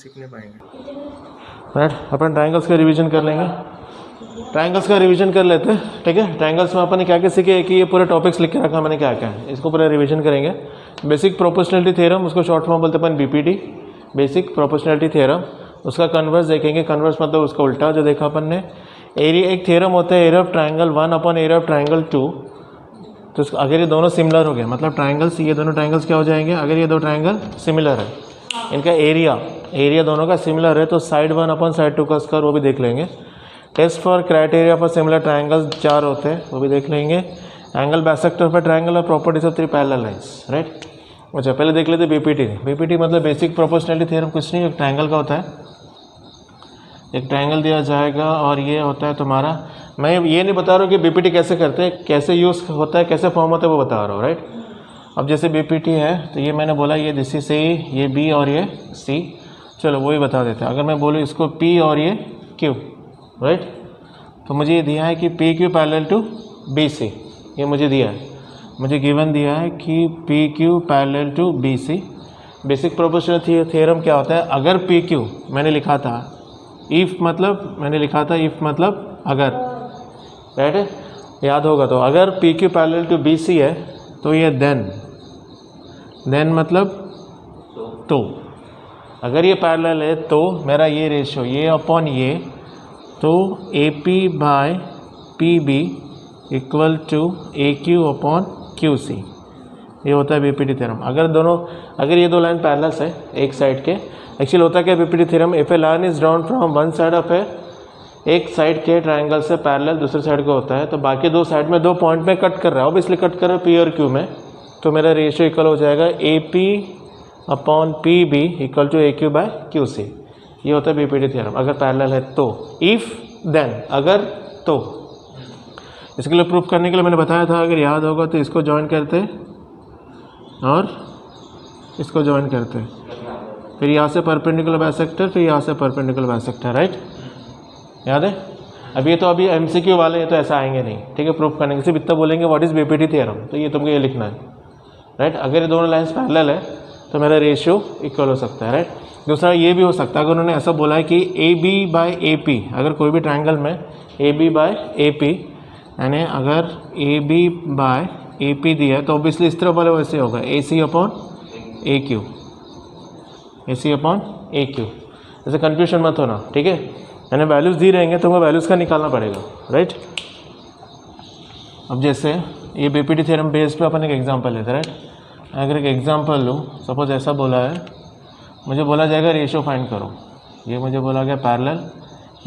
सीख नहीं पाएंगे। राइट, अपन ट्राइंगल्स का रिवीजन कर लेंगे। ट्राइंगल्स का रिवीजन कर लेते हैं, ठीक है। ट्राइंगल्स में अपन ने क्या क्या सीखे कि ये पूरे टॉपिक्स लिख के रखा मैंने क्या क्या है, इसको पूरा रिवीजन करेंगे। बेसिक प्रोपोर्शनलिटी थ्योरम, उसको शॉर्ट फॉर्म बोलते हैं अपन बीपीटी, बेसिक प्रोपोर्शनलिटी थ्योरम। उसका कन्वर्स देखेंगे, कन्वर्स मतलब उसका उल्टा जो देखा अपन ने। एरिया एक थ्योरम होता है, area of triangle 1 upon area of triangle 2। तो अगर ये दोनों सिमिलर हो गए, मतलब ट्राइंगल्स, ये दोनों ट्राइंगल्स क्या हो जाएंगे, अगर ये दो ट्राइंगल सिमिलर है, इनका एरिया दोनों का सिमिलर है, तो साइड 1 अपॉन साइड 2 का स्क्वायर, वो भी देख लेंगे। Test for criteria for similar triangles 4 होते हैं, वो भी देख लेंगे। एंगल बाइसेक्टर फॉर ट्राइंगल और properties of 3 parallel lines, right. अच्छा, पहले देख लेते बीपीटी। बीपीटी मतलब बेसिक प्रोपोर्शनलिटी थ्योरम, कुछ नहीं, एक ट्राइंगल का होता है, एक ट्राइंगल दिया जाएगा और ये होता है तुम्हारा, मैं ये नहीं बता रहा हूँ कि बीपीटी कैसे करते हैं, कैसे यूज़ होता है, कैसे फॉर्म होता है, वो बता रहा हूँ, राइट। अब जैसे बीपीटी है तो ये मैंने बोला ये दिस इज ए, ये बी और ये सी, चलो वही बता देते हैं। अगर मैं बोलूँ इसको पी और ये क्यू, राइट, तो मुझे ये दिया है कि P Q parallel to B C, ये मुझे दिया है, मुझे गिवन दिया है कि P Q parallel to B C. Basic proportional theorem क्या होता है, अगर पी क्यू मैंने लिखा था, इफ़ मतलब मैंने लिखा था, इफ़ मतलब अगर, राइट है, याद होगा। तो अगर P Q parallel to B C है तो ये देन मतलब तो, अगर ये पैरेलल है तो मेरा ये रेशियो, ये अपॉन ये, तो A P by P B equal to A Q upon Q C, ये होता है बीपीटी थ्योरम। अगर ये दो लाइन पैरेलल्स है एक साइड के, एक्चुअली होता क्या BPT theorem, if a line is drawn from one side of a, एक साइड के ट्राइंगल से पैरेलल दूसरे साइड को होता है, तो बाकी दो साइड में दो पॉइंट में कट कर रहा है, ऑब्वियसली कट कर रहा है पी और क्यू में, तो मेरा रेशियो इक्वल हो जाएगा A P upon P B equal to A Q by Q C. ये होता है बीपीटी थ्योरम, अगर पैरेलल है तो, इफ़ देन अगर तो। इसके लिए प्रूफ करने के लिए मैंने बताया था, अगर याद होगा तो इसको ज्वाइन करते और इसको ज्वाइन करते, फिर यहाँ से परपेंडिकुलर बाइसेक्टर, फिर यहाँ से परपेंडिकुलर बाइसेक्टर, राइट, याद है। अभी एमसीक्यू वाले हैं तो ऐसा आएंगे नहीं, ठीक है। प्रूफ करने के सिर्फ इतना बोलेंगे व्हाट इज बीपीटी थ्योरम, तो ये तुमको ये लिखना है, राइट। अगर ये दोनों लाइंस पैरेलल है तो मेरा रेशियो इक्वल हो सकता है, राइट। दूसरा ये भी हो सकता है, अगर उन्होंने ऐसा बोला है कि A B by A P, अगर कोई भी ट्राइंगल में A B by A P, यानी अगर A B by A P दिया है तो ऑब्वियसली इस तरफ वाले वैसे होगा A C upon A Q, A C upon A Q, ऐसे कन्फ्यूजन मत होना, ठीक है। यानी वैल्यूज़ दी रहेंगे तो हमें वैल्यूज़ का निकालना पड़ेगा, राइट। अब जैसे ये बीपीटी थ्योरम बेस्ड पे अपन एक एग्जांपल लेते हैं, राइट। अगर एक एग्जांपल लूँ, सपोज ऐसा बोला है, मुझे बोला जाएगा रेशियो फाइंड करो, ये मुझे बोला गया पैरेलल,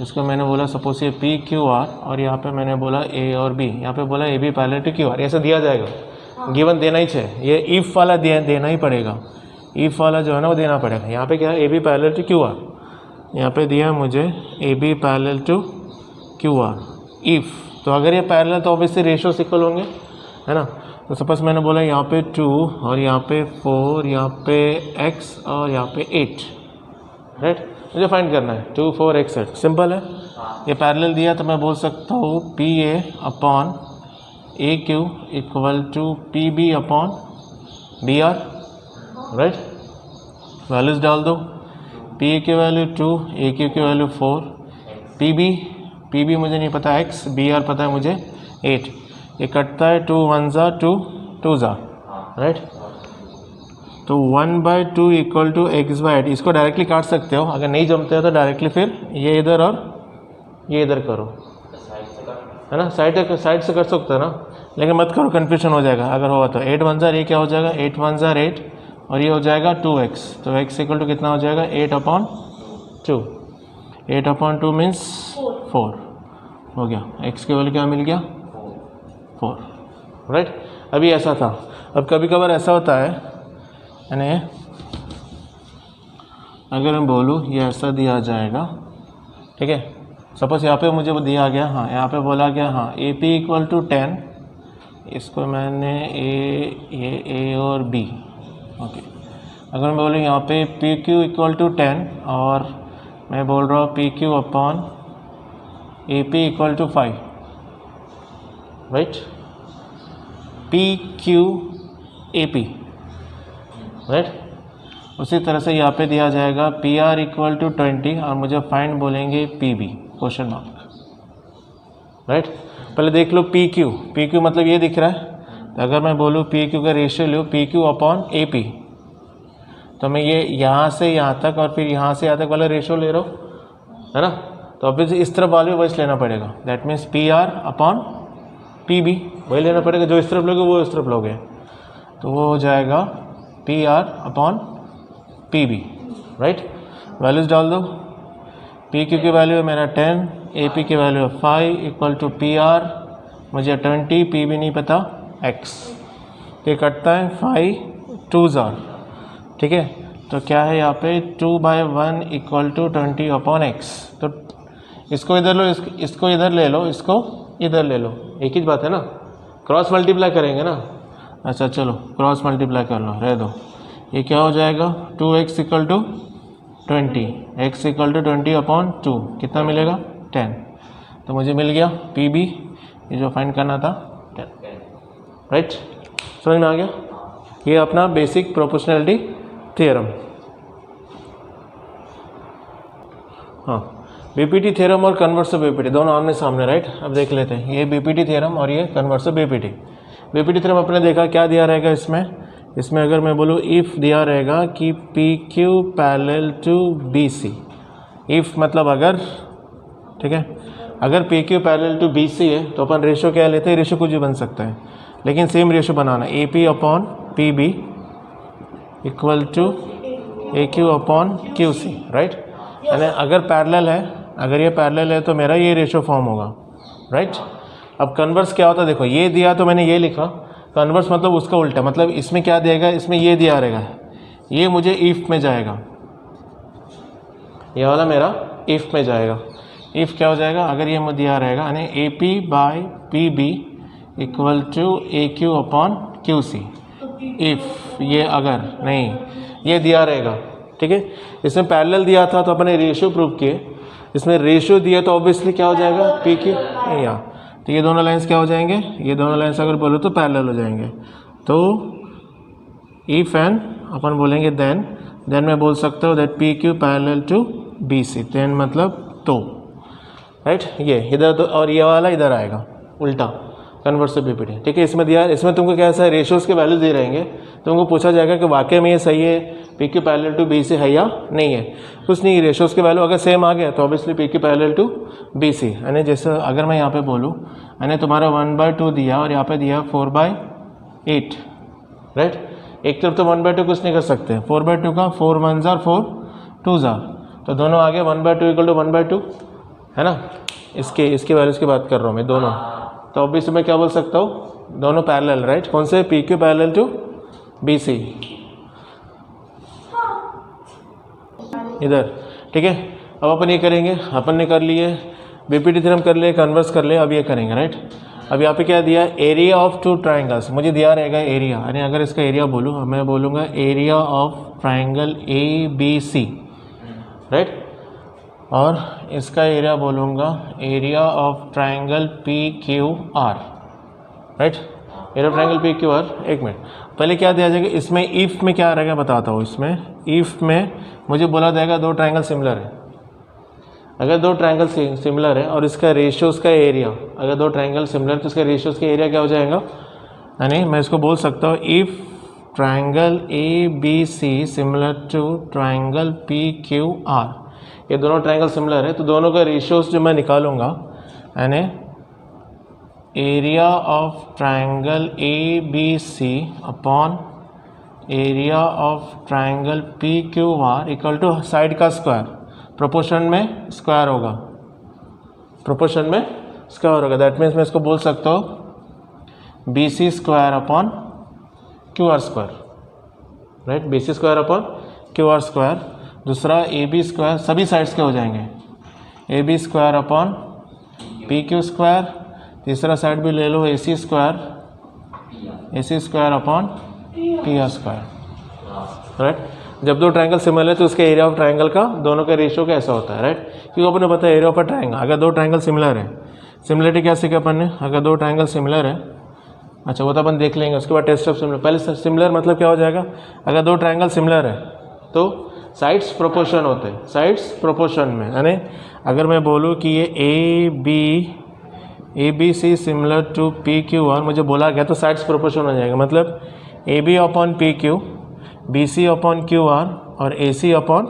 इसको मैंने बोला सपोज ये पी क्यू आर, और यहाँ पे मैंने बोला ए और बी, यहाँ पे बोला A B parallel to Q R, ऐसा दिया जाएगा, गिवन देना ही चाहिए, ये इफ़ वाला देना ही पड़ेगा, इफ़ वाला जो है ना वो देना पड़ेगा। यहाँ पे क्या है, A B parallel to Q R, यहाँ पे दिया मुझे A B parallel to Q R, if, तो अगर ये पैरेलल तो ऑब्वियसली रेशियोस इक्वल होंगे, है ना। तो सपोज मैंने बोला यहाँ पे 2 और यहाँ पे 4, यहाँ पे x और यहाँ पे 8, राइट। मुझे फाइंड करना है 2 4 x 8, सिंपल है। ये पैरेलल दिया तो मैं बोल सकता हूँ P A upon A Q equal to P B upon B R, right. Values डाल दो, पी ए की वैल्यू 2, ए क्यू की वैल्यू 4, पी बी मुझे नहीं पता x, बी आर पता है मुझे 8, ये कटता है 2 1 ज़ा 2 2 ज़ा, राइट। तो 1/2 इक्वल टू एक्स बाई 8, इसको डायरेक्टली काट सकते हो, अगर नहीं जमते हो तो डायरेक्टली फिर ये इधर और ये इधर करो, है ना, साइड से कर सकते हो ना, लेकिन मत करो कन्फ्यूजन हो जाएगा अगर होगा तो। 8 1 ज़ा, ये क्या हो जाएगा 8 1 ज़ा 8, और ये हो जाएगा 2x, तो x इक्वल टू कितना हो जाएगा 8/2, 8/2 मीन्स 4 हो गया, x की वैल्यू क्या मिल गया 4, राइट। अभी ऐसा था, अब कभी कभार ऐसा होता है, यानी अगर मैं बोलूँ ये ऐसा दिया जाएगा, ठीक है। सपोज यहाँ पे मुझे वो दिया गया, हाँ यहाँ पे बोला गया, हाँ ए पी इक्वल टू 10, इसको मैंने ए और बी, ओके। अगर मैं बोलूँ यहाँ पे पी क्यू इक्वल टू 10 और मैं बोल रहा हूँ P Q upon A P equal to 5, right, P Q A P, right. उसी तरह से यहाँ पे दिया जाएगा पी आर इक्वल टू 20 और मुझे फाइंड बोलेंगे P B question mark, right. पहले देख लो पी क्यू मतलब ये दिख रहा है, तो अगर मैं बोलूँ पी क्यू का ratio low P Q upon A P, तो मैं ये यहाँ से यहाँ तक और फिर यहाँ से यहाँ तक वाला रेशियो ले रहा हूँ, है ना। तो अभी इस तरफ वाले वैसे लेना पड़ेगा, that means P R upon P B वही लेना पड़ेगा, जो इस तरफ लोगे वो इस तरफ लोगे, तो वो हो जाएगा P R upon P B, right. Values डाल दो, पी क्यू की वैल्यू है मेरा 10, ए पी की वैल्यू है 5 इक्वल टू पी आर मुझे 20, पी बी नहीं पता x, ये कटता है 5 2s आर, ठीक है। तो क्या है यहाँ पे 2/1 इक्वल टू 20 अपॉन एक्स, तो इसको इधर लो, इसको इधर ले लो, इसको इधर ले लो, एक ही बात है ना, क्रॉस मल्टीप्लाई करेंगे ना। अच्छा चलो क्रॉस मल्टीप्लाई कर लो, रह दो, ये क्या हो जाएगा 2x equal to 20, x equal to 20 upon 2 कितना मिलेगा 10, तो मुझे मिल गया पी बी, ये जो फाइंड करना था 10, राइट। समझ में आ गया, ये अपना बेसिक प्रोपोर्शनैलिटी थ्योरम। हाँ, बीपीटी थ्योरम और कन्वर्स ऑफ बीपीटी दोनों आमने सामने, राइट। अब देख लेते हैं, ये बीपीटी थ्योरम और ये converse of BPT. BPT theorem अपने देखा क्या दिया रहेगा इसमें अगर मैं बोलूँ इफ़ दिया रहेगा कि P Q parallel to B C, if मतलब अगर, ठीक है, अगर P Q parallel to B C है तो अपन रेशियो क्या लेते हैं, रेशियो कुछ भी बन सकता है, लेकिन सेम रेशियो बनाना, A P upon P B equal to A Q upon Q C, right. यानी अगर पैरेलल है, अगर ये पैरेलल है तो मेरा ये रेशियो फॉर्म होगा, राइट। अब कन्वर्स क्या होता है, देखो ये दिया तो मैंने ये लिखा, कन्वर्स मतलब उसका उल्टा, मतलब इसमें क्या देगा, इसमें ये दिया रहेगा, ये मुझे इफ़ में जाएगा, ये वाला मेरा इफ़ में जाएगा। इफ़ क्या हो जाएगा, अगर ये मुझे दिया रहेगा यानी A P by P B equal to A Q upon Q C, if ये अगर नहीं ये दिया रहेगा, ठीक है। इसमें पैरेलल दिया था तो अपने रेशियो प्रूव किए, इसमें रेशियो दिया तो ऑब्वियसली क्या हो जाएगा पी क्यू या, तो ये दोनों लाइंस क्या हो जाएंगे, ये दोनों लाइंस अगर बोलो तो पैरेलल हो जाएंगे। तो इफ़ एंड अपन बोलेंगे देन मैं बोल सकता हूँ that P Q parallel to B C, then मतलब तो, राइट। ये इधर तो और ये वाला इधर आएगा उल्टा, कन्वर्स ऑफ बीपीटी, ठीक है। इसमें दिया, इसमें तुमको क्या ऐसा रेशियोज़ के वैल्यूज दे रहेंगे, तुमको पूछा जाएगा कि वाकई में ये सही है, P Q parallel to B C है या नहीं है, कुछ नहीं, रेशियोज़ के वैल्यू अगर सेम आ गया तो obviously P Q parallel to B C. यानी जैसे अगर मैं यहाँ पे बोलूँ, यानी तुम्हारा 1/2 दिया और यहाँ पे दिया 4/8, राइट। एक तरफ तो 1/2 कुछ नहीं कर सकते, 4/2 का 4 1s आर 4 2s आर, तो दोनों आगे 1/2 इक्वल टू 1/2 है ना। इसके वैल्यूज़ की बात कर रहा हूँ मैं दोनों, तो ऑब्वियसली मैं क्या बोल सकता हूँ, दोनों पैरेलल, राइट। कौन से, P Q parallel to B C इधर, ठीक है। अब अपन ये करेंगे, अपन ने कर लिए बीपीटी थ्योरम कर लिए, कन्वर्स कर लिए, अब ये करेंगे, राइट। अब यहाँ पे क्या दिया, एरिया ऑफ टू ट्राइंगल्स, मुझे दिया रहेगा एरिया, यानी अगर इसका एरिया बोलूँ, मैं बोलूँगा area of triangle A B C, right, और इसका एरिया बोलूँगा area of triangle P Q R, right. Area of triangle P Q R, एक मिनट पहले क्या दिया जाएगा, इसमें इफ़ में क्या रहेगा बताता हूँ। इसमें इफ़ में मुझे बोला जाएगा दो ट्राइंगल सिमिलर है, अगर दो ट्राइंगल सिमिलर है और इसका रेशियोज़ का एरिया, अगर दो ट्राइंगल सिमिलर तो इसका रेशियोज़ का एरिया क्या हो जाएगा, यानी मैं इसको बोल सकता हूँ if triangle A B C similar to triangle P Q R, ये दोनों ट्राइंगल सिमिलर है तो दोनों का रेशियोज़ जो मैं निकालूंगा, यानी area of triangle A B C upon area of triangle P Q R equal to side का स्क्वायर, प्रोपोर्शन में स्क्वायर होगा, प्रोपोर्शन में स्क्वायर होगा, दैट मीन्स मैं इसको बोल सकता हूँ B C square upon Q R square, right. B C square upon Q R square, दूसरा ए बी स्क्वायर, सभी साइड्स के हो जाएंगे, A B square upon P Q square, तीसरा साइड भी ले लो A C square upon P R square, right. जब दो ट्रायंगल सिमिलर है तो उसके एरिया ऑफ ट्रायंगल का दोनों का रेशियो कैसा होता है, राइट। क्योंकि अपने पता है एरिया ऑफ अ ट्रायंगल, अगर दो ट्रायंगल सिमिलर है, सिमिलरिटी क्या सीखा अपन ने, अगर दो ट्रायंगल सिमिलर है, अच्छा वो तो अपन देख लेंगे, उसके बाद टेस्ट ऑफ सिमिलर। पहले सिमिलर मतलब क्या हो जाएगा, अगर दो ट्रायंगल सिमिलर है, तो साइड्स प्रोपोर्शन होते हैं, साइड्स प्रोपोर्शन में, यानी अगर मैं बोलूँ कि ये A B C similar to P Q R, मुझे बोला गया तो साइड्स प्रोपोर्शन हो जाएगा, मतलब A B upon P Q, B C upon Q R और A C upon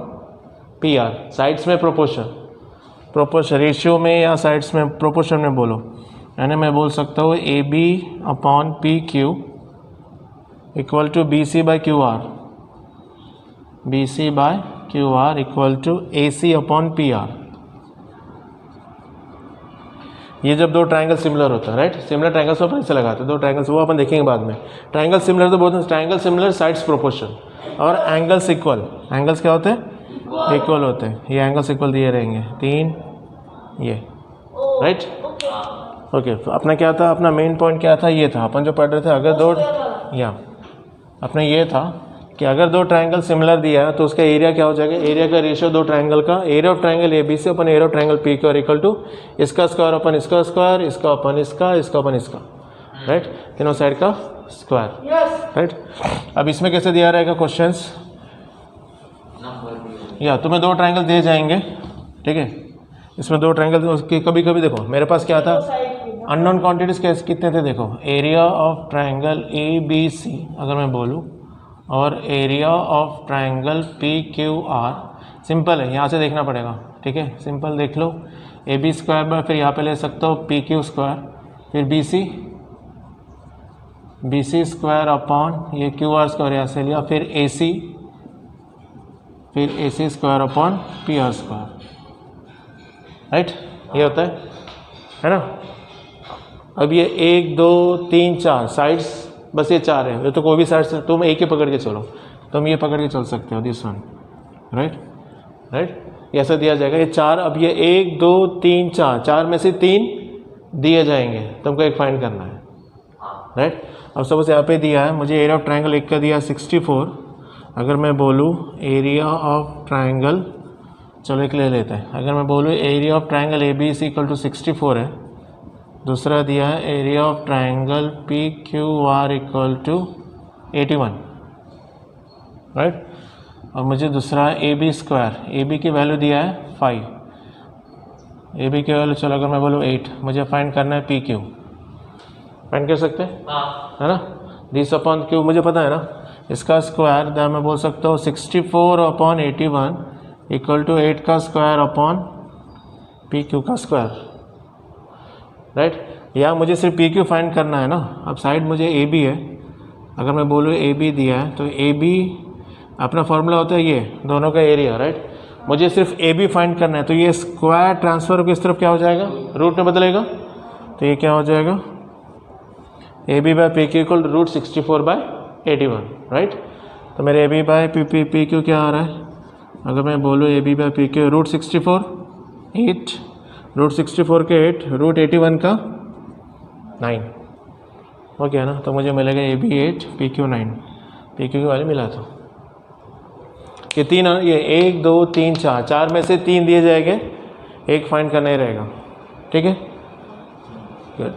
P R, sides में प्रोपोर्शन रेशियो में या साइड्स में प्रोपोर्शन में बोलो, यानी मैं बोल सकता हूँ A B upon P Q equal to B C by Q R, B C by Q R equal to A C upon P R. ये जब दो ट्रायंगल सिमिलर होता है, राइट, सिमिलर ट्रायंगल्स अपन इसे लगाते हैं, दो ट्रायंगल्स वो अपन देखेंगे बाद में। ट्रायंगल सिमिलर तो बोलते हैं ट्रायंगल सिमिलर साइड्स प्रोपोर्शन, और एंगल्स इक्वल, एंगल्स क्या होते हैं, इक्वल होते हैं, ये एंगल्स इक्वल दिए रहेंगे 3 ये, राइट। ओके, तो अपना क्या था, अपना मेन पॉइंट क्या था, ये था अपन जो पढ़ रहे थे, अगर दो या अपना ये था कि अगर दो ट्रायंगल सिमिलर दिया है तो उसका एरिया क्या हो जाएगा, एरिया का रेशियो दो ट्रायंगल का, area of triangle A B C upon area of triangle P Q R equal to इसका स्क्वायर अपन इसका स्क्वायर, इसका अपन इसका, इसका अपन इसका, राइट, तीनों साइड का स्क्वायर, राइट। अब इसमें कैसे दिया रहेगा क्वेश्चंस, या तुम्हें दो ट्रायंगल दिए जाएंगे, ठीक है, इसमें दो ट्रायंगल उसके कभी कभी देखो मेरे पास क्या था, अननोन क्वांटिटीज कैसे कितने थे, देखो area of triangle A B C अगर मैं बोलूँ और area of triangle P Q R, simple है, यहाँ से देखना पड़ेगा, ठीक है, सिंपल देख लो, ए बी स्क्वायर बाय, फिर यहाँ पे ले सकते हो पी क्यू स्क्वायर, फिर बी सी स्क्वायर अपॉन ये क्यू आर स्क्वायर यहाँ से लिया, फिर A C square upon P R square, right, ये होता है ना। अब ये 1 2 3 4 साइड्स, बस ये 4 है, तो कोई भी साइड से तुम एक ही पकड़ के चलो, तुम ये पकड़ के चल सकते हो, दिस वन, राइट, ऐसा दिया जाएगा ये 4। अब ये 1 2 3 4, 4 में से 3 दिए जाएंगे, तुमको एक फाइंड करना है, राइट। अब सपोज यहाँ पे दिया है मुझे एरिया ऑफ ट्रायंगल एक का दिया 64, अगर मैं बोलूँ एरिया ऑफ ट्रायंगल, चलो एक ले लेते हैं, अगर मैं बोलूँ area of triangle A B C equal to 64 है, दूसरा दिया है area of triangle P Q R equal to 81, right, और मुझे दूसरा A B square, A B की वैल्यू दिया है 5, ए बी की वैल्यू चलो अगर मैं बोलूँ 8, मुझे फाइंड करना है पी क्यू, फाइंड कर सकते हैं, है ना, दिस अपॉन क्यू मुझे पता है ना, इसका स्क्वायर दा मैं बोल सकता हूँ 64 अपॉन 81 इक्वल टू 8 का स्क्वायर अपॉन पी क्यू का स्क्वायर, राइट। या मुझे सिर्फ पी क्यू फाइंड करना है ना। अब साइड मुझे ए बी है, अगर मैं बोलूँ ए बी दिया है तो ए बी अपना फॉर्मूला होता है ये दोनों का एरिया, राइट, मुझे सिर्फ ए बी फाइंड करना है, तो ये स्क्वायर ट्रांसफर किस तरफ क्या हो जाएगा, रूट में बदलेगा, तो ये क्या हो जाएगा A B by P Q equal root 64 by 81, right. तो मेरे A B by P Q क्या आ रहा है, अगर मैं बोलूँ A B by P Q root 64 8, root 64 के 8, रूट 81 का 9, ओके है ना, तो मुझे मिलेगा A B 8 P Q 9, P Q वाले मिला था ये 3, ये 1 2 3 4, 4 में से 3 दिए जाएंगे, एक फाइंड करना ही रहेगा, ठीक है, गुड,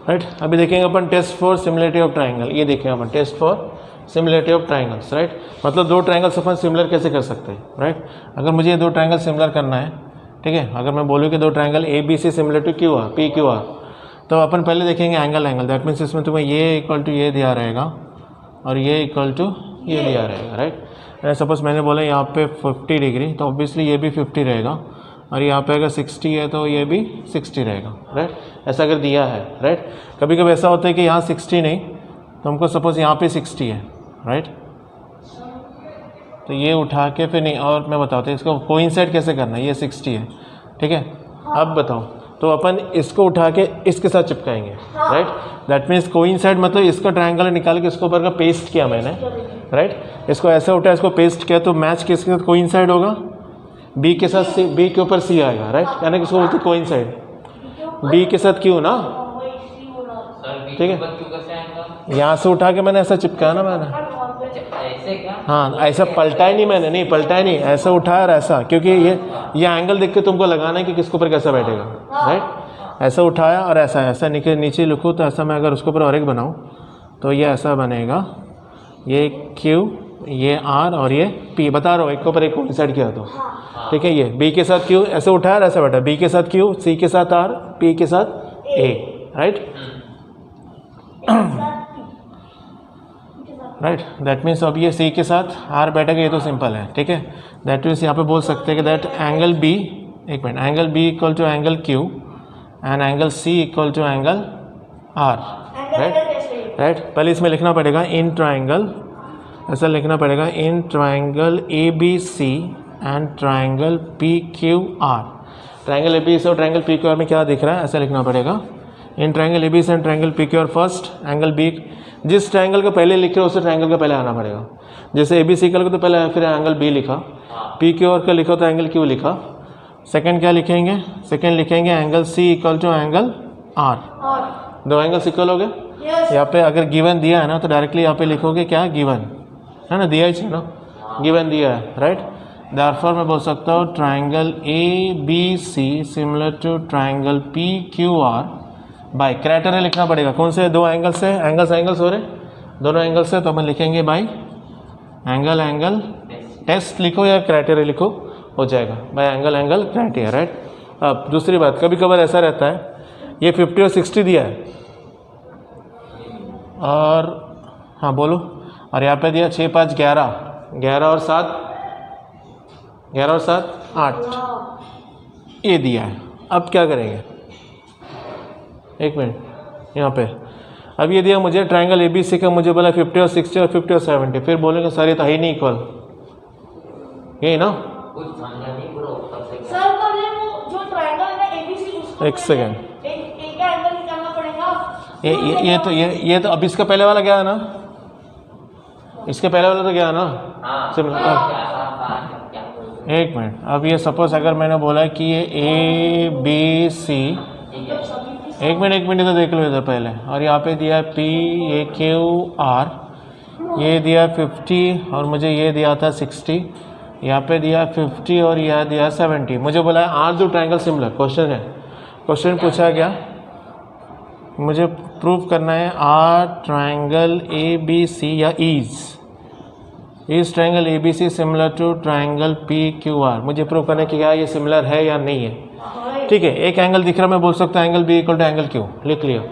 राइट। अभी देखेंगे अपन test for similarity of triangle, ये देखेंगे अपन test for similarity of triangles, right, मतलब दो ट्राइंगल्स अपन सिमिलर कैसे कर सकते हैं, राइट। अगर मुझे ये दो ट्राइंगल सिमिलर करना है, ठीक है, अगर मैं बोलूँ कि दो triangle A B C similar to Q R P Q R, तो अपन पहले देखेंगे एंगल, दैट मीन्स इसमें तुम्हें ये इक्वल टू ये दिया रहेगा और ये इक्वल टू ये दिया रहेगा, राइट। सपोज मैंने बोला यहाँ पे 50 डिग्री, तो ऑब्वियसली ये भी 50 रहेगा, और यहाँ पे अगर 60 है तो ये भी 60 रहेगा, राइट, ऐसा अगर दिया है, राइट। कभी कभी ऐसा होता है कि यहाँ 60 नहीं, तो हमको सपोज यहाँ पे 60 है, राइट, तो ये उठा के फिर नहीं, और मैं बताता हूँ इसको कोइंसाइड कैसे करना है, ये 60 है, ठीक है, अब बताओ, तो अपन इसको उठा के इसके साथ चिपकाएंगे, राइट, दैट मीन्स कोइंसाइड मतलब इसका ट्रायंगल निकाल के इसको ऊपर का पेस्ट किया मैंने, राइट, इसको ऐसे उठा इसको पेस्ट किया, तो मैच किसके साथ कोइंसाइड होगा, बी के साथ सी, बी के ऊपर सी आएगा, राइट, यानी किसको बोलते हैं कोइंसाइड, बी के साथ क्यू ना, ठीक है, यहाँ से उठा के मैंने ऐसा चिपकाया ना मैंने, हाँ ऐसा पलटा ही नहीं मैंने, नहीं पलटा ही नहीं, ऐसा उठाया और ऐसा, क्योंकि ये एंगल देख के तुमको लगाना है कि किसके ऊपर कैसा बैठेगा, राइट, ऐसा उठाया और ऐसा नीचे लिखूँ, तो ऐसा मैं अगर उसके ऊपर और एक बनाऊँ तो ये ऐसा बनेगा, ये Q ये R और ये P बता रहा हूँ, एक के ऊपर एक कोइंसाइड किया तो ठीक है। ये B के साथ Q ऐसे उठाया और ऐसे बैठा, B के साथ Q, C के साथ R, P के साथ A, right right. That means अब ये C के साथ R बैठेगा, ये तो सिंपल है, ठीक है। दैट मीन्स यहाँ पे बोल सकते हैं कि दैट एंगल B, एक मिनट, angle B equal to angle Q and angle C equal to angle R, right right. पहले इसमें लिखना पड़ेगा इन ट्राइंगल, ऐसा लिखना पड़ेगा in triangle ABC and triangle PQR। Triangle ABC और ट्राइंगल PQR में क्या दिख रहा है, ऐसा लिखना पड़ेगा in triangle ABC and triangle PQR first angle B। जिस ट्राइंगल का पहले लिख रहे हो उस ट्राइंगल का पहले आना पड़ेगा। जैसे ABC का तो पहले फिर एंगल B लिखा, PQR का लिखा तो एंगल Q लिखा। सेकंड क्या लिखेंगे, सेकंड लिखेंगे angle C equal to angle R। दो एंगल इक्वल हो गए। यहाँ पे अगर गिवन दिया है ना तो डायरेक्टली यहाँ पे लिखोगे क्या, गिवन है ना, दिया ही ना, गिवन दिया है, राइट। देयरफॉर मैं बोल सकता हूँ triangle ABC similar to triangle PQR by, criteria लिखना पड़ेगा कौन से, दो एंगल से, एंगल्स हो रहे दोनों एंगल से, तो अपन लिखेंगे बाय एंगल टेस्ट लिखो या क्राइटेरिया लिखो, हो जाएगा बाय एंगल क्राइटेरिया, राइट। अब दूसरी बात, कभी कभार ऐसा रहता है ये 50 और 60 दिया है और हाँ बोलो, और यहाँ पे दिया 6 5 11, 11 और 7 8 ये दिया है। अब क्या करेंगे, एक मिनट, यहाँ पे अब ये दिया मुझे ट्राइंगल ABC का, मुझे बोला 50 और 60 और 50 और 70, फिर बोलेंगे सर ये तो है नहीं इक्वल, यही ना। सर तो ये वो जो ट्रायंगल है ABC उसको एक सेकेंड, एक का एंगल निकालना पड़ेगा। ये तो अब इसका पहले वाला गया ना, इसके पहले वाला तो गया ना। एक मिनट, अब ये सपोज अगर मैंने बोला कि ये ABC, एक मिनट तो देख लो इधर पहले, और यहाँ पे दिया PQR, ये दिया 50 और मुझे ये दिया था 60, यहाँ पे दिया 50 और यह दिया 70। मुझे बोला है आर जो ट्राइंगल सिमिलर, क्वेश्चन है, क्वेश्चन पूछा गया मुझे प्रूव करना है आर ट्राइंगल ABC या is triangle ABC similar to triangle PQR। मुझे प्रूव करने की क्या ये सिमिलर है या नहीं है, ठीक है। एक एंगल दिख रहा, मैं बोल सकता हूँ angle B equal to angle Q, लिख लिया,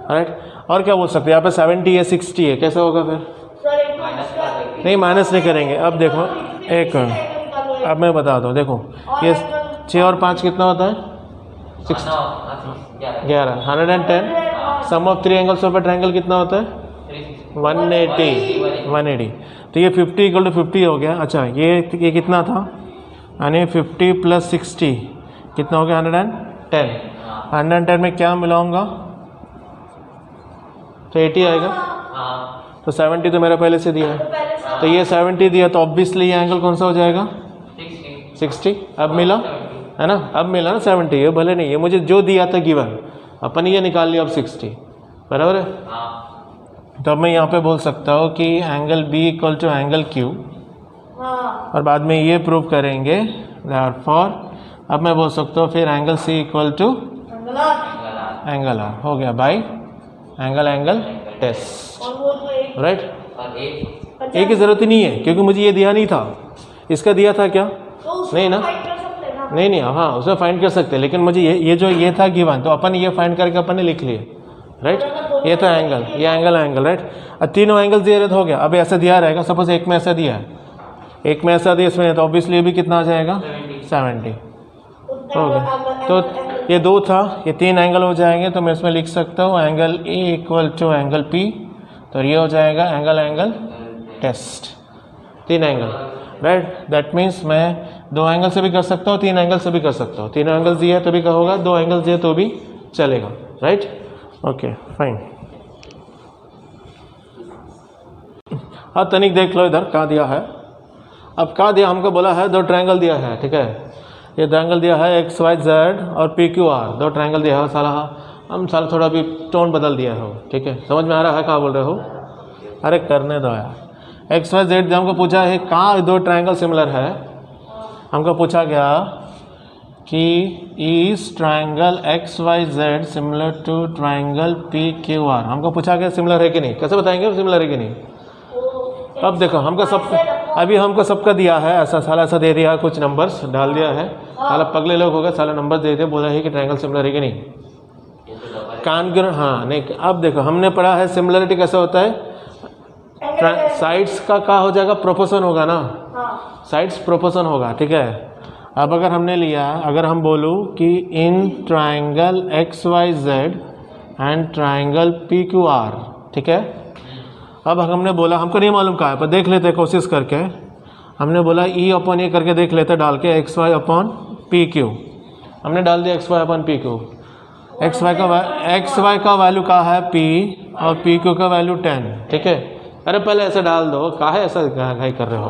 राइट। और क्या बोल सकते हैं, यहाँ पे 70 है 60 है, कैसा होगा फिर, नहीं माइनस नहीं करेंगे। अब देखो एक मिनट, अब मैं बता दूँ, देखो ये 6 और 5 कितना होता है, 11, 110, sum of 3 angles of a triangle कितना होता है 180। तो ये 50 इक्वल टू 50 हो गया। अच्छा ये कितना था, यानी 50 प्लस 60 कितना हो गया 110। 110 में क्या मिलाऊंगा तो 80 आएगा, तो 70 तो मेरा पहले से दिया है, तो ये 70 दिया, तो ऑब्वियसली ये एंगल कौन सा हो जाएगा 60। अब मिला है ना, अब मिला ना 70, ये भले नहीं, ये मुझे जो दिया था गिवन, अपन ये निकाल लिया अब 60, बराबर है। तो अब मैं यहाँ पे बोल सकता हूँ कि angle B equal to angle Q, और बाद में ये प्रूव करेंगे। देयरफॉर अब मैं बोल सकता हूँ फिर angle C equal to angle R हो गया बाय एंगल टेस्ट, राइट। एक की ज़रूरत ही नहीं है क्योंकि मुझे ये दिया नहीं था, इसका दिया था क्या, नहीं ना, नहीं हाँ उसमें फाइंड कर सकते, लेकिन मुझे ये जो ये था गिवन, तो अपन ये फाइंड करके अपन ने लिख लिए, राइट। ये तो एंगल, ये एंगल, राइट। अब तीनों एंगल दिए रहे तो हो गया। अब ऐसा दिया रहेगा, सपोज एक में ऐसा दिया है, एक में ऐसा दिया, इसमें तो ऑब्वियसली भी कितना आ जाएगा 70 हो गया। तो ये 2 था, ये 3 एंगल हो जाएंगे, तो मैं इसमें लिख सकता हूँ angle A equal to angle P, तो ये हो जाएगा angle test, 3 angle, right. That means मैं 2 एंगल से भी कर सकता हूँ, 3 एंगल से भी कर सकता हूँ। 3 एंगल दिए तो भी होगा, 2 एंगल दिए तो भी चलेगा, राइट। Okay fine. हाँ तनिक देख लो इधर क्या दिया है। अब क्या दिया, हमको बोला है 2 ट्रायंगल दिया है, ठीक है। ये ट्रायंगल दिया है XYZ और PQR, 2 ट्रायंगल दिया है। साला हम थोड़ा भी टोन बदल दिया हो, ठीक है। समझ में आ रहा है क्या बोल रहे हो, अरे करने दो यार। XYZ जब हमको पूछा है कहाँ 2 ट्रायंगल सिमिलर है, हमको पूछा गया कि इस triangle XYZ similar to triangle PQR। हमको पूछा गया सिमिलर है कि नहीं, कैसे बताएंगे सिमिलर है कि नहीं। अब देखो हमको सब अभी हमको सबका दिया है ऐसा, साला ऐसा दे दिया, कुछ नंबर्स डाल दिया है, साला पगले लोग होगा, साला नंबर दे दिया, बोला है कि ट्रायंगल सिमिलर है कि नहीं। हाँ नहीं, अब देखो हमने पढ़ा है सिमिलरिटी कैसे होता है, साइड्स का क्या हो जाएगा, प्रोपोर्शन होगा ना, साइड्स प्रोपोर्शन होगा, ठीक है। अब अगर हमने लिया, अगर हम बोलूँ कि in triangle X Y Z and triangle P Q R, ठीक है। अब हमने बोला, हमको नहीं मालूम कहाँ है, पर देख लेते कोशिश करके, हमने बोला ई अपॉन ए करके देख लेते, डाल के X Y upon P Q, हमने डाल दिया X Y upon P Q. X Y का वैल्यू क्या है पी, और पी क्यू का वैल्यू 10, ठीक है। अरे पहले ऐसे डाल दो, काहे ऐसा घाई कर रहे हो,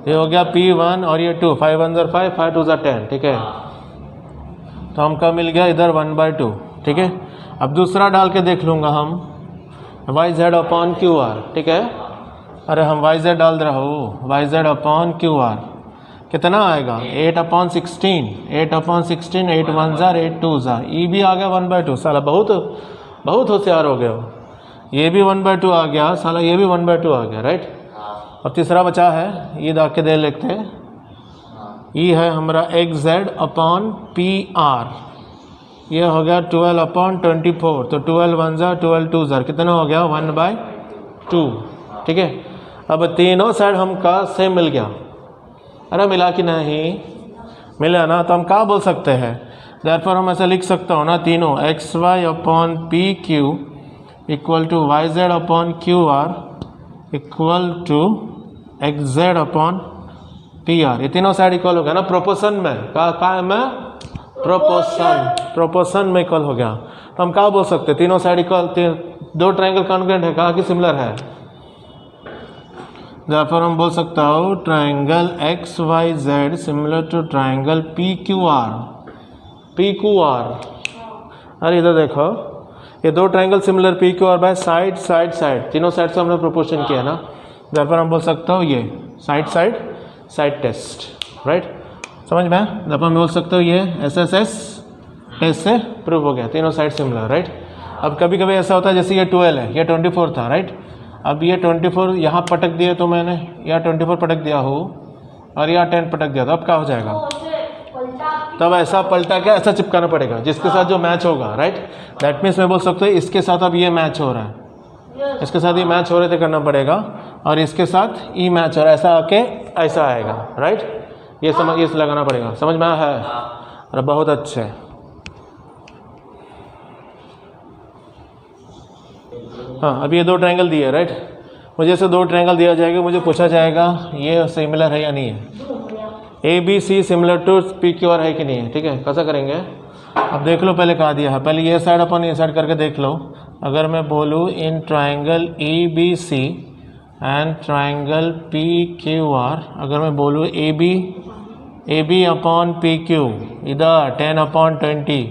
ये हो गया P1 और ये 2, 5 1 ज़ा 5, 5 2 ज़ा 10, ठीक है। तो हमका मिल गया इधर 1/2, ठीक है। अब दूसरा डाल के देख लूँगा हम, Y Z upon Q R, ठीक है। अरे हम वाई जेड डाल रहा हूँ, Y Z upon Q R कितना आएगा 8/16, 8/16, 8 1 ज़ा 8 2 ज़ा, ई भी आ गया 1/2, साला बहुत होशियार हो गया हो। ये भी 1/2 आ गया, साला ये भी 1/2 आ गया, राइट। अब तीसरा बचा है, ये दाग के दे लेते हैं, ये है हमारा x Z upon P R, ये हो गया 12/24, तो 12 1 ज़ा 12 2 ज़ा कितना हो गया 1/2, ठीक है। अब तीनों साइड हमका सेम मिल गया, अरे मिला कि नहीं मिला ना, तो हम क्या बोल सकते हैं, देयरफॉर हम ऐसा लिख सकता हूँ ना, तीनों X Y upon P Q equal to Y Z upon Q R equal to X Z upon P R, ये तीनों साइड इक्वल हो गया ना प्रोपोर्शन में, का में प्रोपोर्शन में इक्वल हो गया। तो हम क्या बोल सकते हैं, तीनों साइड इक्वल, दो ट्रायंगल कॉन्ग्रुएंट है, कहा कि सिमिलर है, therefore हम बोल सकता हूँ triangle X Y Z similar to triangle P Q R. अरे इधर देखो, ये दो triangle similar P Q R by side, तीनों साइड से हमने प्रोपोर्शन किया ना, therefore हम बोल सकता हूँ ये साइड टेस्ट, राइट, समझ में। therefore मैं बोल सकता हूँ ये SSS टेस्ट से प्रूव हो गया, तीनों साइड सिमिलर, राइट। अब कभी कभी ऐसा होता है, जैसे ये 12 है, ये 24 था, राइट। अब ये 24 यहाँ पटक दिए, तो मैंने यहाँ 24 पटक दिया हो और यहाँ 10 पटक दिया, तो अब क्या हो जाएगा, तब ऐसा पलटा के ऐसा चिपकाना पड़ेगा जिसके साथ जो मैच होगा, राइट। दैट मीन्स मैं बोल सकता हूँ इसके साथ अब ये मैच हो रहा है, इसके साथ ये मैच हो रहे थे करना पड़ेगा, और इसके साथ ई मैच हो रहा है, ऐसा आके ऐसा आएगा, राइट। ये समझ, ये लगाना पड़ेगा, समझ में आया है, अरे बहुत अच्छे। हाँ, अब ये दो ट्रायंगल दिए, राइट, मुझे ऐसे दो ट्रायंगल दिया जाएगा, मुझे पूछा जाएगा ये सिमिलर है या नहीं है, A B C similar to P Q R है कि नहीं है, ठीक है। कैसा करेंगे, अब देख लो पहले कहा दिया है, पहले ये साइड अपन ये साइड करके देख लो। अगर मैं बोलूँ in triangle A B C and triangle P Q R, अगर मैं बोलूँ A B upon P Q, इधर 10/20,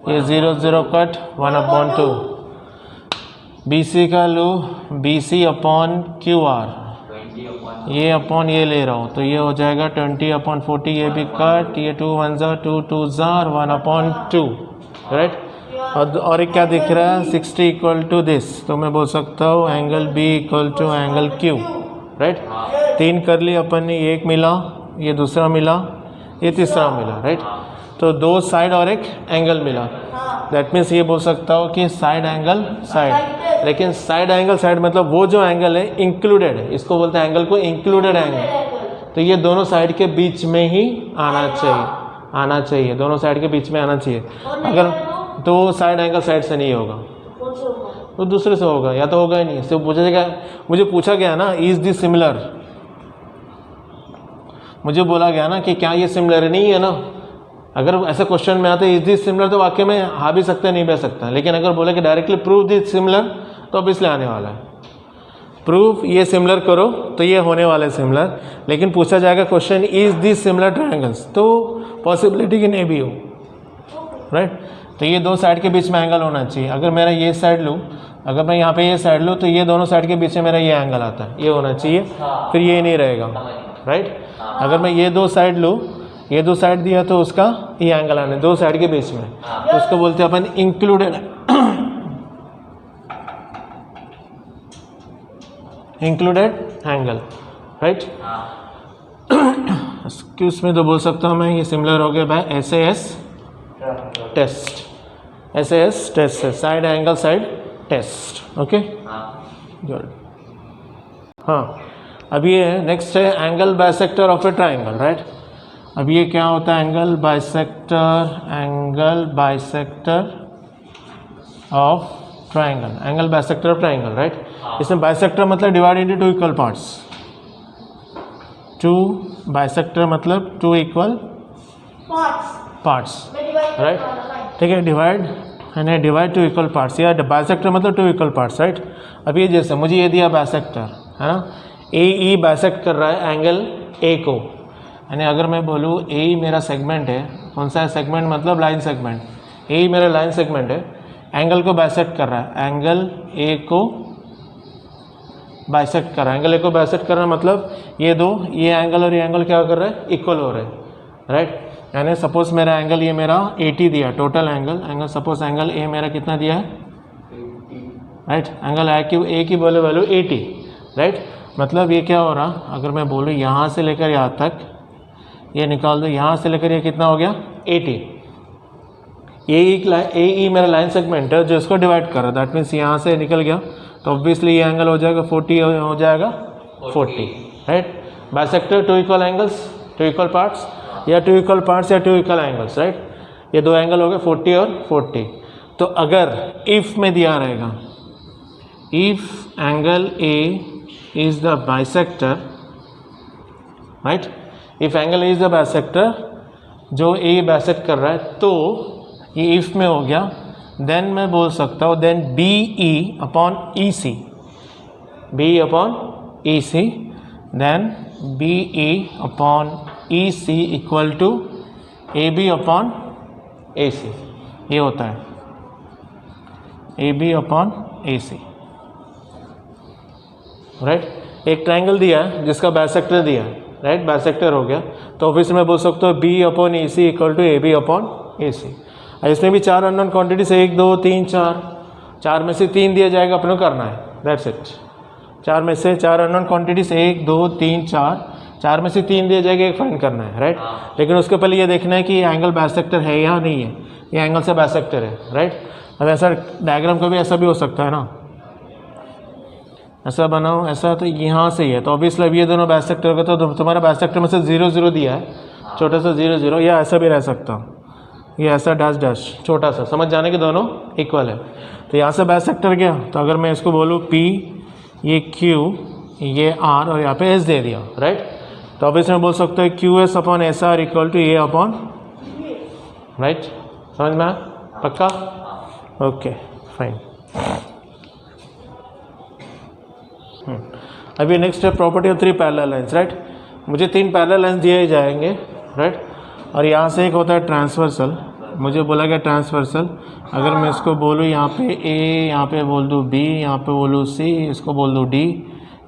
ये 0 0 कट 1/2, बी सी का लो B C upon Q R, ये अपॉन ये ले रहा हूँ, तो ये हो जाएगा 20/40, ये भी कट, ये 2 1 ज़ा 2 2 ज़ा और 1/2, राइट। और एक क्या दिख रहा है 60 इक्वल टू दिस, तो मैं बोल सकता हूँ angle B equal to angle Q, right. 3 कर ली अपन ने, एक मिला, ये दूसरा मिला, ये तीसरा मिला, राइट। तो दो साइड और एक एंगल मिला, दैट मीन्स ये बोल सकता हूँ कि साइड एंगल साइड, लेकिन साइड एंगल साइड मतलब वो जो एंगल है इंक्लूडेड है, इसको बोलते हैं एंगल को इंक्लूडेड एंगल, तो ये दोनों साइड के बीच में ही आना चाहिए, दोनों साइड के बीच में आना चाहिए। अगर तो साइड एंगल साइड से नहीं होगा तो दूसरे से होगा, या तो होगा ही नहीं। सिर्फ मुझे पूछा गया ना इज दिस सिमिलर, मुझे बोला गया ना कि क्या ये सिमिलर नहीं है ना। अगर ऐसे क्वेश्चन में आते इज दिस सिमिलर, तो वाक्य में हाँ भी सकते नहीं भी सकता, लेकिन अगर बोले कि डायरेक्टली प्रूव दिस सिमिलर, तो अब इसलिए आने वाला है प्रूफ ये सिमिलर करो, तो ये होने वाला है सिमिलर। लेकिन पूछा जाएगा question is this similar triangles, तो पॉसिबिलिटी की नहीं भी हो, राइट। तो ये दो साइड के बीच में एंगल होना चाहिए। अगर मेरा ये साइड लूँ, अगर मैं यहाँ पे ये साइड लूँ, तो ये दोनों साइड के बीच में मेरा ये एंगल आता है, ये होना चाहिए, फिर ये नहीं रहेगा, राइट। अगर मैं ये दो साइड लूँ, ये दो साइड दिया तो उसका ये एंगल आने दो साइड के बीच में, तो उसको बोलते हैं अपन इंक्लूडेड एंगल, राइट। इसमें तो बोल सकता हूँ मैं ये सिमिलर हो गया by SAS test, SAS test है, side angle side test. Okay good. हाँ, अब ये नेक्स्ट है angle bisector of a triangle, right. अब ये क्या होता है angle bisector, angle bisector of triangle, angle bisector of triangle, right. इसमें बाइसेक्टर मतलब divide into two equal parts, two bisector मतलब टू इक्वल पार्ट्स, राइट। ठीक है, डिवाइड यानी डिवाइड टू इक्वल पार्ट्स, या बाइसेक्टर मतलब टू इक्वल पार्ट्स, राइट। अब ये जैसे मुझे ये दिया बाइसेक्टर है ना, AE बाइसेक्ट कर रहा है एंगल A को, यानी अगर मैं बोलूँ AE मेरा सेगमेंट है, कौन सा सेगमेंट मतलब लाइन सेगमेंट, AE मेरा लाइन सेगमेंट है, एंगल को बाइसेक्ट कर रहा है, एंगल A को बाइसेक्ट कर रहा है, एंगल A को बाइसेक्ट कर रहा है मतलब ये दो, ये एंगल और ये एंगल क्या कर रहे हैं, इक्वल हो रहे हैं, राइट। यानी सपोज मेरा एंगल ये मेरा 80 दिया total angle suppose angle A मेरा कितना दिया है, राइट। एंगल A की बोले वैल्यू 80, राइट। मतलब ये क्या हो रहा, अगर मैं बोलूँ यहाँ से लेकर यहाँ तक ये निकाल दो, यहाँ से लेकर ये कितना हो गया 80। AE मेरा लाइन सेगमेंट है जो इसको डिवाइड कर रहा है, दैट मीन्स यहाँ से निकल गया तो ऑब्वियसली ये एंगल हो जाएगा 40 हो जाएगा 40, right. Bisector two equal angles, two equal parts, या टू इक्वल पार्ट्स या टू इक्वल एंगल्स, राइट। ये दो एंगल हो गए 40 और 40। तो अगर इफ़ में दिया रहेगा, if angle A is the bisector, right, if angle A is the bisector जो A बाइसेक्ट कर रहा है, तो ये इफ में हो गया, देन मैं बोल सकता हूँ then BE upon EC, BE upon EC, then BE upon EC equal to AB upon AC, ये होता है AB अपॉन AC, राइट। एक ट्राइंगल दिया है जिसका बाइसेक्टर दिया है, राइट, बाइसेक्टर हो गया, तो ऑब्वियसली मैं बोल सकता हूँ B upon EC equal to AB upon AC। इसमें भी चार अननोन क्वांटिटीज, 1 2 3 4, चार में से 3 दिया जाएगा, अपने को करना है, दैट्स इट। चार में से चार अननोन क्वांटिटीज 1 2 3 4, चार में से 3 दिया जाएगा, एक फाइंड करना है, राइट। लेकिन उसके पहले ये देखना है कि ये एंगल बाइसेक्टर है या नहीं है, ये एंगल से बाइसेक्टर है, राइट। अब ऐसा डायग्राम कभी ऐसा भी हो सकता है ना, ऐसा बनाओ ऐसा, तो यहाँ से ही है, तो ऑब्वियसली अब ये दोनों बाइसेक्टर होगा, तो तुम्हारा बाइसेक्टर में से 0 0 दिया है, छोटा सा 0 0, या ऐसा भी रह सकता, ये ऐसा डैश डैश छोटा सा, समझ जाने के दोनों इक्वल है। तो यहाँ से बाइसेक्टर गया, तो अगर मैं इसको बोलूँ P, ये Q, ये R और यहाँ पे S दे दिया, राइट। तो ऑब्वियसली मैं बोल सकता हूँ QS upon SR equal to A upon, right, समझ में आया, पक्का, ओके फाइन। अभी नेक्स्ट है property of 3 parallel lines, right. मुझे 3 पैरेलल लाइंस दिए जाएंगे, राइट, और यहाँ से एक होता है ट्रांसवर्सल, मुझे बोला गया ट्रांसवर्सल, अगर मैं इसको बोलूँ यहाँ पे A, यहाँ पे बोल दूँ B, यहाँ पे बोलूँ C, इसको बोल दूँ D,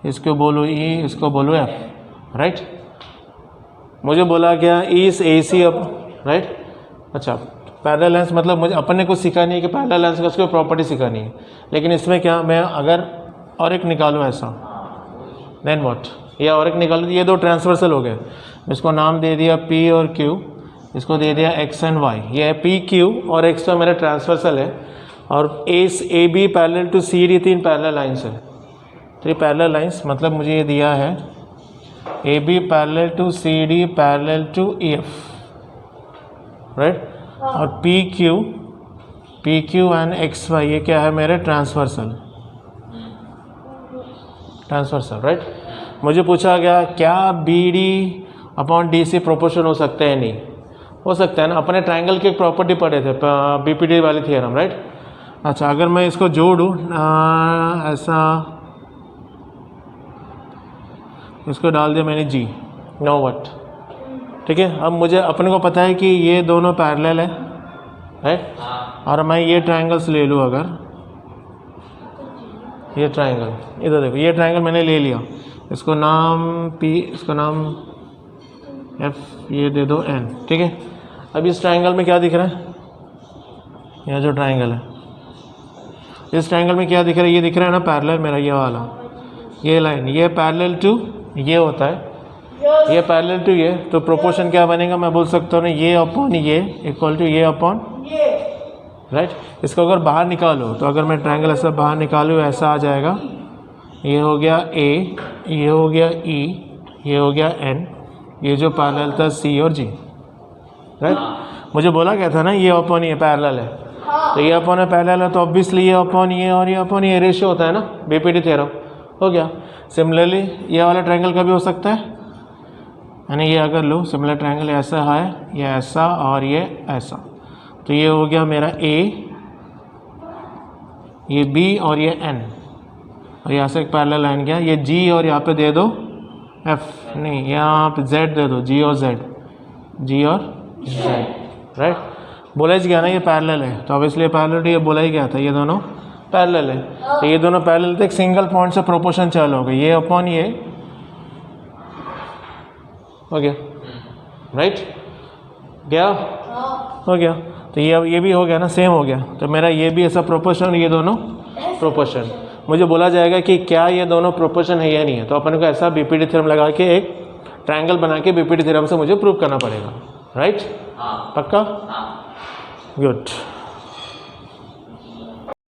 इसको बोलूँ E, इसको बोलूँ F, राइट। मुझे बोला गया इस AC अब, राइट। अच्छा, पैरेलल लाइंस मतलब मुझे अपने को सिखानी है कि पैरेलल लाइंस का उसको प्रॉपर्टी सिखानी है, लेकिन इसमें क्या, मैं अगर और एक निकालूँ ऐसा, देन व्हाट, ये और एक निकालूँ, ये दो ट्रांसवर्सल हो गए, इसको नाम दे दिया P और Q, इसको दे दिया X एंड Y, ये है P Q और X तो मेरा ट्रांसवर्सल है, और AB parallel to CD 3 parallel lines है, 3 पैरेलल लाइंस, मतलब मुझे ये दिया है AB parallel to CD parallel to EF, right, और PQ एंड XY ये क्या है मेरे ट्रांसवर्सल, राइट। मुझे पूछा गया क्या BD अपॉन DC प्रोपोर्शन हो सकते हैं, नहीं हो सकता है ना, अपने ट्राइंगल की एक प्रॉपर्टी पढ़े थे BPD वाली थियरम, राइट। अच्छा, अगर मैं इसको जोड़ूँ ऐसा, इसको डाल दिया मैंने G, नो व्हाट, ठीक है। अब मुझे अपने को पता है कि ये दोनों पैरेलल है, राइट, और मैं ये ट्राइंगल्स ले लूँ, अगर ये ट्राइंगल, इधर देखो, ये ट्राइंगल मैंने ले लिया, इसको नाम P, इसको नाम F, ये दे दो N, ठीक है। अब इस ट्राइंगल में क्या दिख रहा है, यह जो ट्राइंगल है, इस ट्राइंगल में क्या दिख रहा है, ये दिख रहा है ना पैरेलल मेरा, ये वाला, ये लाइन, ये पैरेलल टू ये होता है, ये पैरेलल टू ये, तो प्रोपोर्शन क्या बनेगा, मैं बोल सकता हूँ ना ये अपॉन ये इक्वल टू ये अपॉन ये राइट। इसको अगर बाहर निकालो तो अगर मैं ट्रायंगल ऐसा बाहर निकालूँ ऐसा आ जाएगा, ये हो गया ए, ये हो गया ई, ये हो गया एन, ये जो पैरेलल था सी और जी राइट। मुझे बोला क्या था ना ये अपॉन ये पैरेलल है, तो ये अपॉन है पैरेलल है, तो ऑब्वियसली ये अपॉन ये और ये अपॉन ये रेशियो होता है ना, बीपीटी थ्योरम हो गया। सिमिलरली ये वाला ट्रायंगल का भी हो सकता है, यानी ये अगर लो सिमिलर ट्रायंगल ऐसा है, ये ऐसा और ये ऐसा, तो ये हो गया मेरा ए, ये बी और ये एन, और यहाँ से एक पैरेलल लाइन गया, ये जी और यहाँ पे दे दो एफ, नहीं यहाँ पे जेड दे दो, जी और जेड, जी और जेड राइट। बोला ही गया ना ये पैरेलल है, तो ऑब्वियसली पैरेलल ये बोला ही गया था, ये दोनों पैरेलल है, तो ये दोनों पैरेलल थे, एक सिंगल पॉइंट से प्रोपोर्शन चालू हो गई, ये अपॉन ये हो गया राइट, गया हो गया, तो ये भी हो गया ना, सेम हो गया, तो मेरा ये भी ऐसा प्रोपोर्शन, ये दोनों प्रोपोर्शन। मुझे बोला जाएगा कि क्या ये दोनों प्रोपोर्शन है या नहीं है, तो अपन को ऐसा बीपीटी थ्योरम लगा के एक ट्रायंगल बना के बीपीटी थ्योरम से मुझे प्रूव करना पड़ेगा राइट, पक्का, गुड।